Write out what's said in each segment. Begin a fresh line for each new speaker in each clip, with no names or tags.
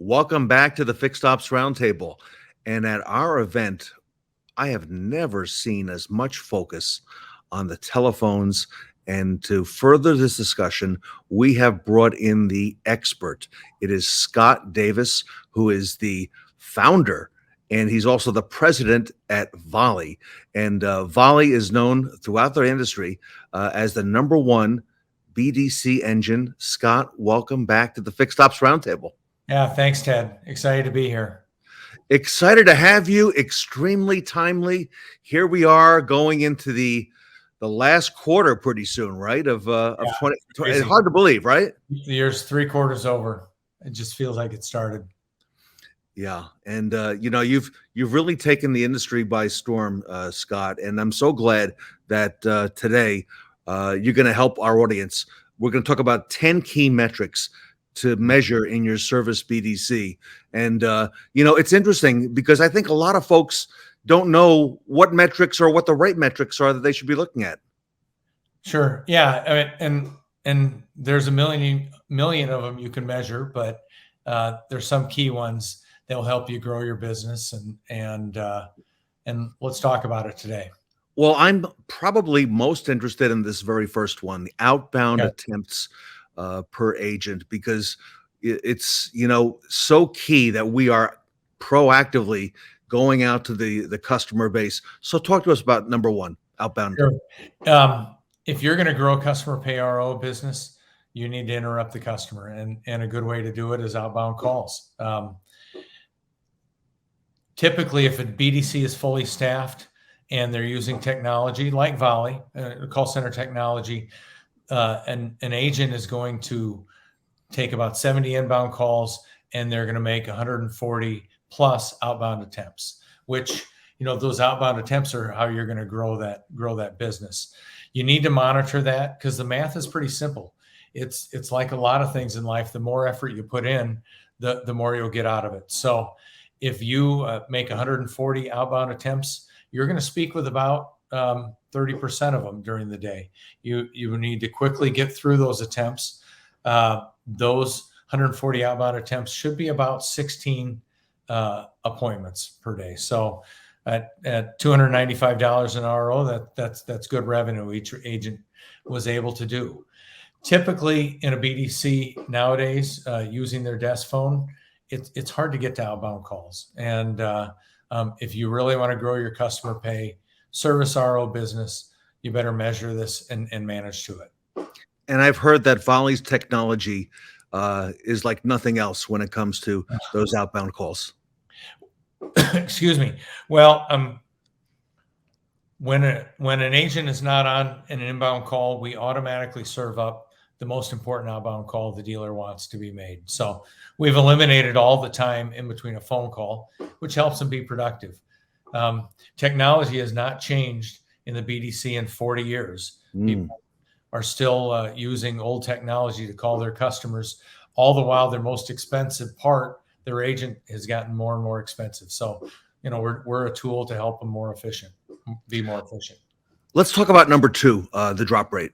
Welcome back to the Fixed Ops Roundtable. And at our event, I have never seen as much focus on the telephones. And to further this discussion, we have brought in the expert. It is Scott Davis, who is the founder, and he's also the president at Volie. And Volie is known throughout the industry as the number one BDC engine. Scott, welcome back to the Fixed Ops Roundtable.
Yeah, thanks, Ted. Excited to be here.
Excited to have you. Extremely timely. Here we are going into the last quarter pretty soon, right? Of 20. It's hard to believe, right?
The year's 3/4 over. It just feels like it started.
Yeah, and you've really taken the industry by storm, Scott. And I'm so glad that today you're going to help our audience. We're going to talk about 10 key metrics to measure in your service BDC. And, it's interesting because I think a lot of folks don't know what metrics or what the right metrics are that they should be looking at.
Sure. Yeah. I mean, and there's a million of them you can measure, but there's some key ones that will help you grow your business. And let's talk about it today.
Well, I'm probably most interested in this very first one, the outbound attempts per agent, because it's so key that we are proactively going out to the customer base. So talk to us about number one, outbound.
Sure. If you're going to grow a customer pay RO business, you need to interrupt the customer, and a good way to do it is outbound calls. Typically, if a BDC is fully staffed and they're using technology like Volie, call center technology, an agent is going to take about 70 inbound calls, and they're going to make 140 plus outbound attempts, which, those outbound attempts are how you're going to grow that business. You need to monitor that because the math is pretty simple. It's like a lot of things in life. The more effort you put in, the more you'll get out of it. So if you make 140 outbound attempts, you're going to speak with about 30% of them during the day. You need to quickly get through those attempts. Those 140 outbound attempts should be about 16 appointments per day. So at $295 an RO, that's good revenue each agent was able to do. Typically in a BDC nowadays, using their desk phone, it's hard to get to outbound calls. And if you really want to grow your customer pay service RO business, you better measure this and manage to it.
And I've heard that Volie's technology is like nothing else when it comes to those outbound calls.
Excuse me. Well, when an agent is not on an inbound call, we automatically serve up the most important outbound call the dealer wants to be made. So we've eliminated all the time in between a phone call, which helps them be productive. Technology has not changed in the BDC in 40 years. People are still using old technology to call their customers, all the while their most expensive part, their agent, has gotten more and more expensive. So, we're a tool to help them be more efficient.
Let's talk about number two, the drop rate.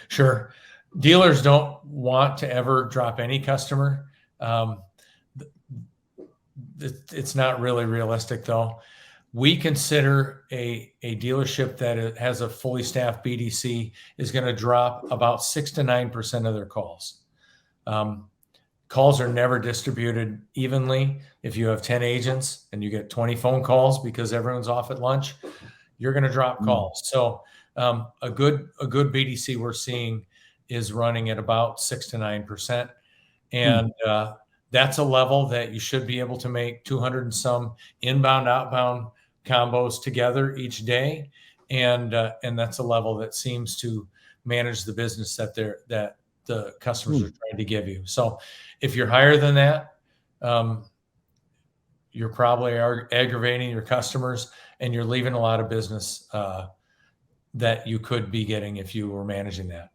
Sure. Dealers don't want to ever drop any customer. It's not really realistic, though. We consider a dealership that has a fully staffed BDC is going to drop about 6 to 9% of their calls. Calls are never distributed evenly. If you have 10 agents and you get 20 phone calls because everyone's off at lunch, you're going to drop calls. So a good BDC we're seeing is running at about 6 to 9%. And that's a level that you should be able to make 200 and some inbound, outbound combos together each day. And that's a level that seems to manage the business that the customers are trying to give you. So if you're higher than that, you're probably aggravating your customers, and you're leaving a lot of business that you could be getting if you were managing that.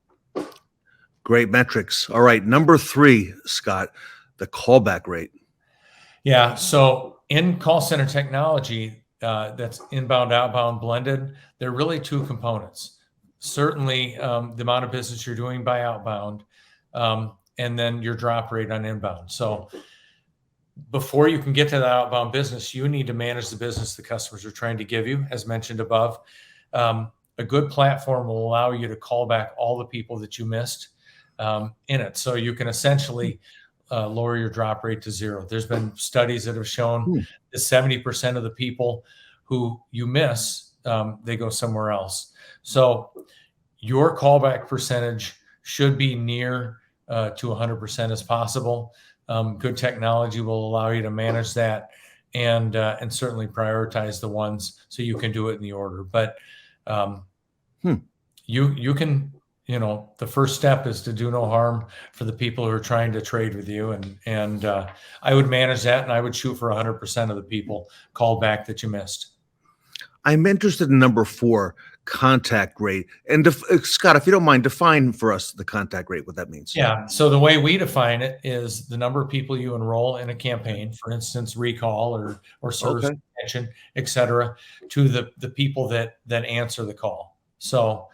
Great metrics. All right. Number three, Scott, the callback rate.
Yeah. So in call center technology, that's inbound, outbound blended, there are really two components. Certainly the amount of business you're doing by outbound, and then your drop rate on inbound. So before you can get to that outbound business, you need to manage the business the customers are trying to give you, as mentioned above. A good platform will allow you to call back all the people that you missed in it. So you can essentially lower your drop rate to zero. There's been studies that have shown that 70% of the people who you miss, they go somewhere else. So your callback percentage should be near to 100% as possible. Good technology will allow you to manage that and certainly prioritize the ones so you can do it in the order. But you can, the first step is to do no harm for the people who are trying to trade with you. And I would manage that, and I would shoot for 100% of the people called back that you missed.
I'm interested in number 4, contact rate. And Scott, if you don't mind, define for us the contact rate, what that means.
Yeah. So the way we define it is the number of people you enroll in a campaign, for instance, recall or service retention, et cetera, to the people that answer the call. So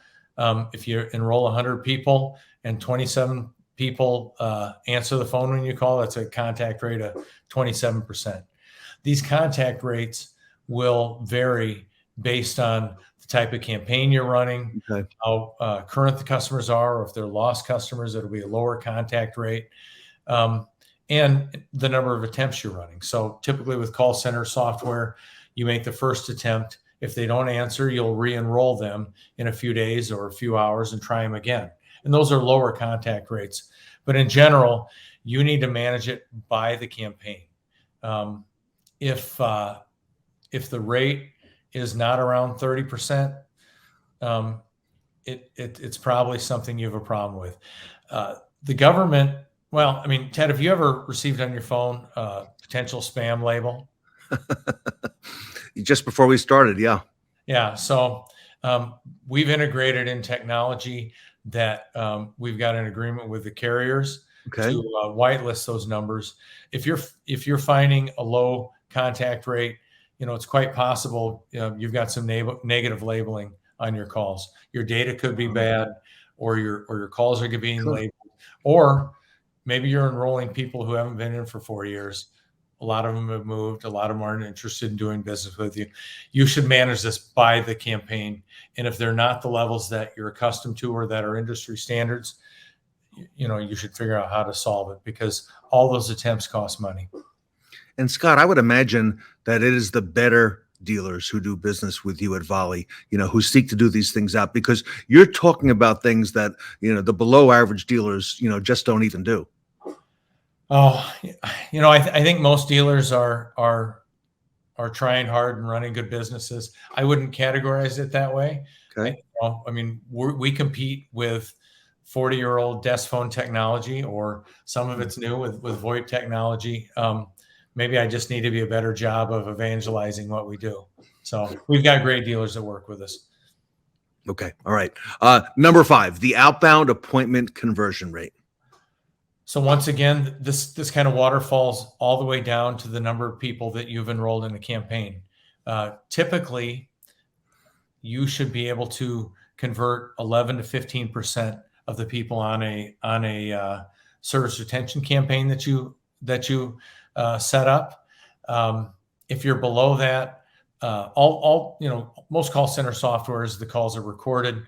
if you enroll 100 people and 27 people answer the phone when you call, that's a contact rate of 27%. These contact rates will vary based on the type of campaign you're running, how current the customers are, or if they're lost customers, it'll be a lower contact rate, and the number of attempts you're running. So typically with call center software, you make the first attempt. If they don't answer, you'll re-enroll them in a few days or a few hours and try them again. And those are lower contact rates. But in general, you need to manage it by the campaign. If the rate is not around 30%, it's probably something you have a problem with. The government, well, I mean, Ted, have you ever received on your phone potential spam label?
Just before we started, yeah.
Yeah. So we've integrated in technology that we've got an agreement with the carriers to whitelist those numbers. If you're finding a low contact rate, it's quite possible you've got some negative labeling on your calls. Your data could be bad, or your calls are being labeled, or maybe you're enrolling people who haven't been in for 4 years. A lot of them have moved. A lot of them aren't interested in doing business with you. You should manage this by the campaign. And if they're not the levels that you're accustomed to or that are industry standards, you should figure out how to solve it, because all those attempts cost money.
And Scott, I would imagine that it is the better dealers who do business with you at Volie, who seek to do these things out, because you're talking about things that, the below average dealers, just don't even do.
Oh, I think most dealers are trying hard and running good businesses. I wouldn't categorize it that way.
Okay.
We compete with 40-year-old desk phone technology, or some of it's new with VoIP technology. Maybe I just need to be a better job of evangelizing what we do. So we've got great dealers that work with us.
Okay. All right. Number 5, the outbound appointment conversion rate.
So once again, this kind of waterfalls all the way down to the number of people that you've enrolled in the campaign. Typically, you should be able to convert 11 to 15% of the people on a service retention campaign that you set up. If you're below that, most call center softwares, the calls are recorded.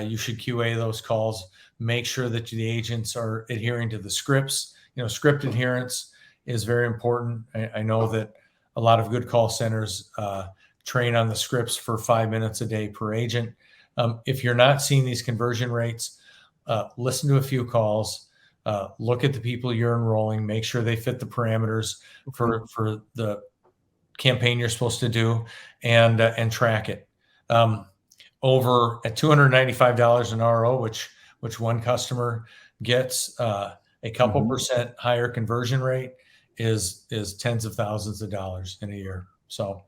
You should QA those calls. Make sure that the agents are adhering to the scripts. Script adherence is very important. I know that a lot of good call centers train on the scripts for 5 minutes a day per agent. If you're not seeing these conversion rates, listen to a few calls. Look at the people you're enrolling. Make sure they fit the parameters for the campaign you're supposed to do, and track it. Over at $295 an RO, which one customer gets, a couple percent higher conversion rate is tens of thousands of dollars in a year. So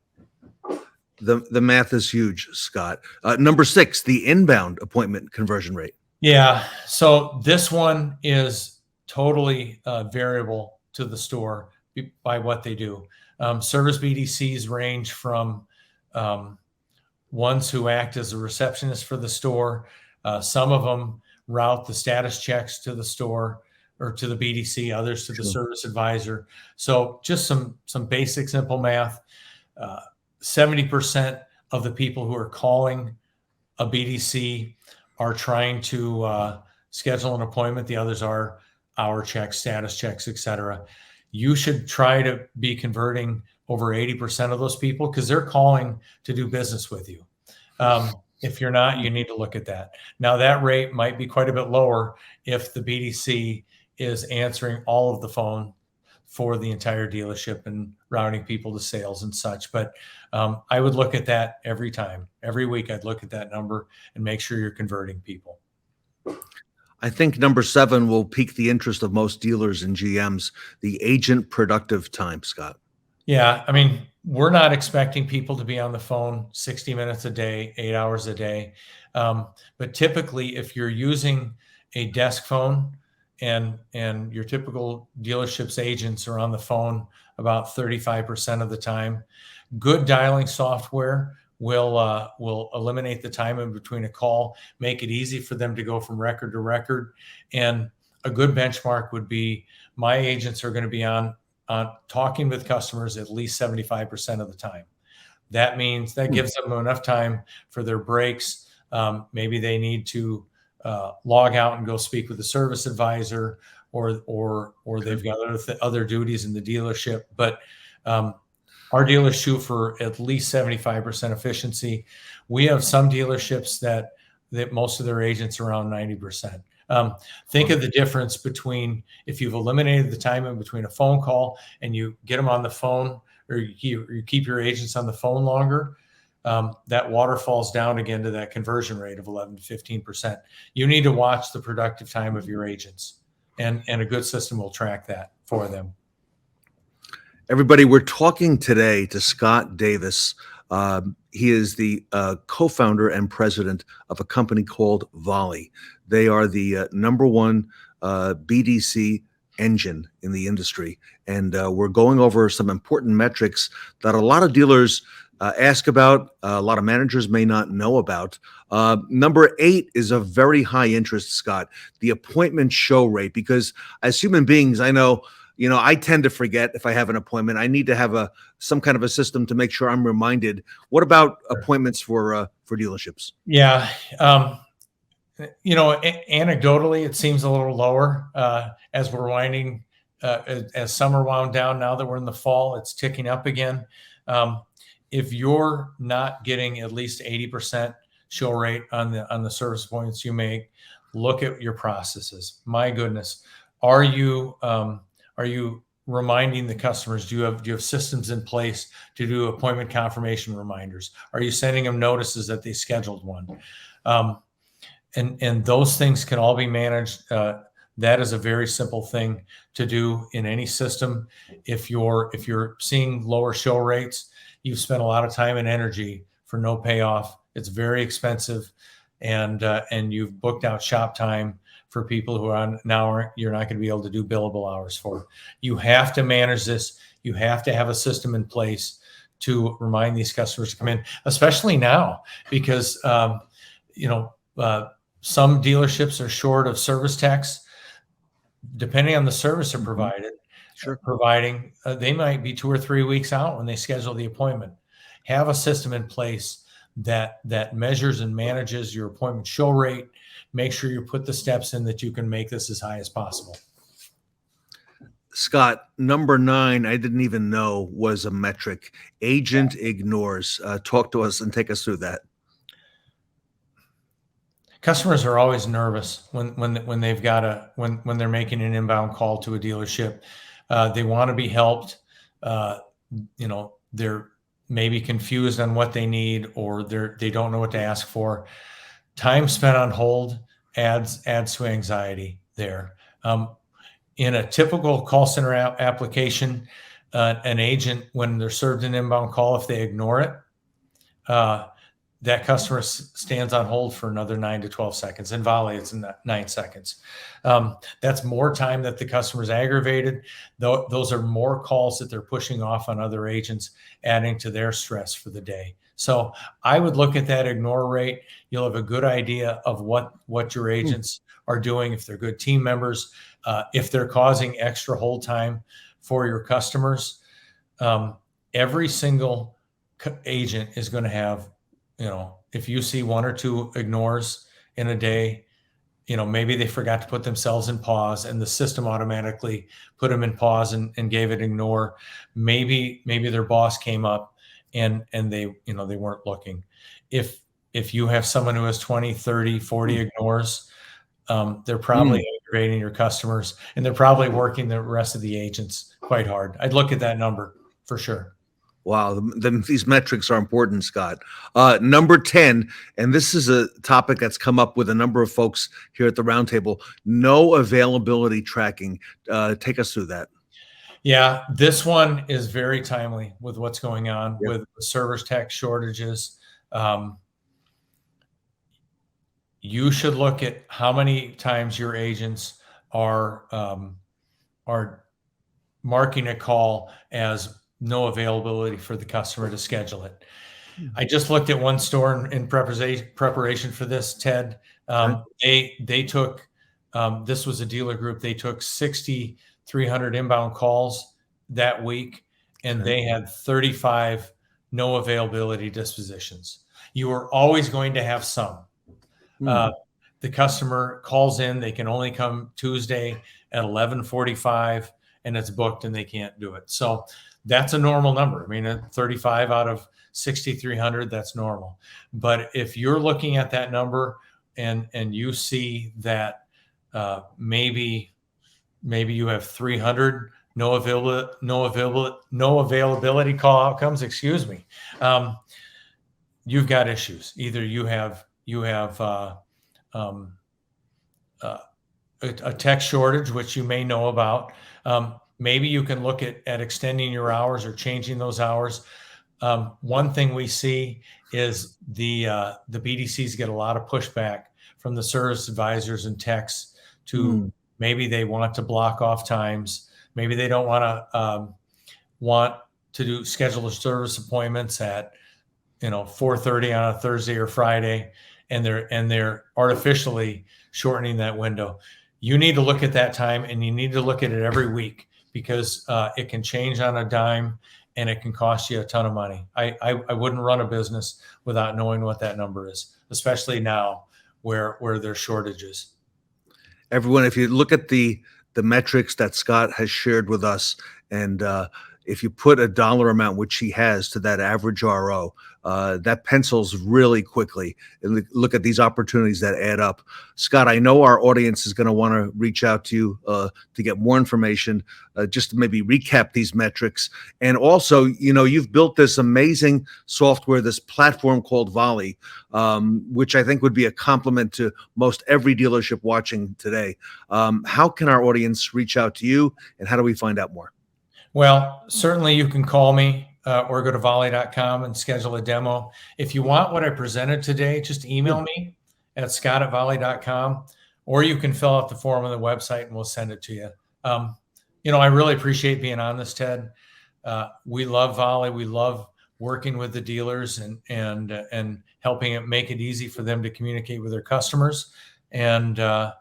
the math is huge, Scott. Number 6, the inbound appointment conversion rate.
Yeah. So this one is totally variable to the store by what they do. Service BDCs range from ones who act as a receptionist for the store. Some of them route the status checks to the store. or to the BDC, others to the
Sure.
service advisor. So just some basic, simple math. 70% of the people who are calling a BDC are trying to schedule an appointment. The others are hour checks, status checks, etc. You should try to be converting over 80% of those people because they're calling to do business with you. If you're not, you need to look at that. Now, that rate might be quite a bit lower if the BDC is answering all of the phone for the entire dealership and routing people to sales and such. But I would look at that every time. Every week, I'd look at that number and make sure you're converting people.
I think number 7 will pique the interest of most dealers and GMs, the agent productive time, Scott.
Yeah, I mean, we're not expecting people to be on the phone 60 minutes a day, 8 hours a day. But typically, if you're using a desk phone and your typical dealership's agents are on the phone about 35% of the time, good dialing software will eliminate the time in between a call, make it easy for them to go from record to record. And a good benchmark would be my agents are going to be on talking with customers at least 75% of the time. That means that gives them enough time for their breaks. Maybe they need to log out and go speak with the service advisor, or they've got other duties in the dealership. But our dealers shoot for at least 75% efficiency. We have some dealerships that most of their agents are around 90%. Think of the difference between if you've eliminated the time in between a phone call and you get them on the phone, or you keep your agents on the phone longer, that water falls down again to that conversion rate of 11 to 15%. You need to watch the productive time of your agents, and a good system will track that for them.
Everybody, we're talking today to Scott Davis. He is the co-founder and president of a company called Volie. They are the number one BDC engine in the industry. And we're going over some important metrics that a lot of dealers ask about, a lot of managers may not know about. Number 8 is a very high interest, Scott, the appointment show rate, because as human beings, I know, I tend to forget if I have an appointment. I need to have some kind of a system to make sure I'm reminded. What about appointments for dealerships?
Yeah. Anecdotally, it seems a little lower as we're winding, as summer wound down. Now that we're in the fall, it's ticking up again. If you're not getting at least 80% show rate on the service appointments you make, look at your processes. My goodness, are you reminding the customers? Do you have systems in place to do appointment confirmation reminders? Are you sending them notices that they scheduled one? And those things can all be managed. That is a very simple thing to do in any system. If you're seeing lower show rates, you've spent a lot of time and energy for no payoff. It's very expensive, and you've booked out shop time for people who you're not going to be able to do billable hours for. You have to manage this. You have to have a system in place to remind these customers to come in, especially now, because some dealerships are short of service techs. Depending on the service they're providing, they might be 2 or 3 weeks out when they schedule the appointment. Have a system in place that measures and manages your appointment show rate. Make sure you put the steps in that you can make this as high as possible.
Scott, number 9, I didn't even know was a metric. Agent ignores. Talk to us and take us through that.
Customers are always nervous when they've got when they're making an inbound call to a dealership. They want to be helped. They're maybe confused on what they need, or they don't know what to ask for. Time spent on hold adds to anxiety there. In a typical call center application, an agent, when they're served an inbound call, if they ignore it, that customer stands on hold for another 9 to 12 seconds. In Volie, it's 9 seconds. That's more time that the customer's aggravated. Those are more calls that they're pushing off on other agents, adding to their stress for the day. So I would look at that ignore rate. You'll have a good idea of what your agents are doing, if they're good team members, if they're causing extra hold time for your customers. Every single agent is going to have, if you see 1 or 2 ignores in a day, maybe they forgot to put themselves in pause and the system automatically put them in pause and gave it ignore. Maybe their boss came up and they, they weren't looking. If you have someone who has 20, 30, 40 ignores, they're probably aggravating your customers, and they're probably working the rest of the agents quite hard. I'd look at that number for sure.
Wow, then these metrics are important, Scott. Number 10, and this is a topic that's come up with a number of folks here at the Roundtable, no availability tracking. Take us through that.
Yeah, this one is very timely with what's going on with service tech shortages. You should look at how many times your agents are marking a call as no availability for the customer to schedule it. I just looked at one store in preparation for this, Ted. They took, this was a dealer group, they took 6,300 inbound calls that week, and they had 35 no availability dispositions. You are always going to have some. The customer calls in, they can only come Tuesday at 11:45, and it's booked and they can't do it. So that's a normal number. I mean, 35 out of 6,300, that's normal. But if you're looking at that number and you see that maybe you have 300 no availability call outcomes, excuse me, you've got issues. Either you have a tech shortage, which you may know about. Maybe you can look at extending your hours or changing those hours. One thing we see is the BDCs get a lot of pushback from the service advisors and techs to maybe they want to block off times. Maybe they don't want to do schedule service appointments at 4:30 on a Thursday or Friday, and they're artificially shortening that window. You need to look at that time, and you need to look at it every week, because it can change on a dime and it can cost you a ton of money. I wouldn't run a business without knowing what that number is, especially now where there's shortages.
Everyone, if you look at the metrics that Scott has shared with us, and if you put a dollar amount, which he has, to that average RO, that pencils really quickly. And look at these opportunities that add up. Scott, I know our audience is going to want to reach out to you to get more information, just to maybe recap these metrics. And also, you've built this amazing software, this platform called Volie, which I think would be a compliment to most every dealership watching today. How can our audience reach out to you, and how do we find out more?
Well, certainly you can call me or go to volley.com and schedule a demo. If you want what I presented today, just email me at scott@volley.com, or you can fill out the form on the website and we'll send it to you. I really appreciate being on this, Ted. We love Volie. We love working with the dealers and helping it make it easy for them to communicate with their customers. And, I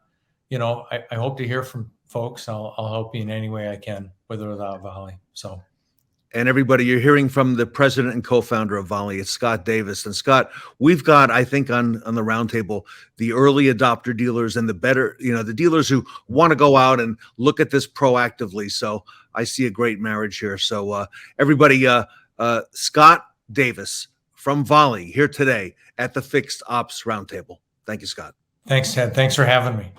hope to hear from folks. I'll help you in any way I can, with or without Volie. So,
and everybody, you're hearing from the president and co-founder of Volie. It's Scott Davis. And Scott, we've got, I think, on the roundtable, the early adopter dealers and the better, the dealers who want to go out and look at this proactively. So I see a great marriage here. So everybody, Scott Davis from Volie here today at the Fixed Ops Roundtable. Thank you, Scott.
Thanks, Ted. Thanks for having me.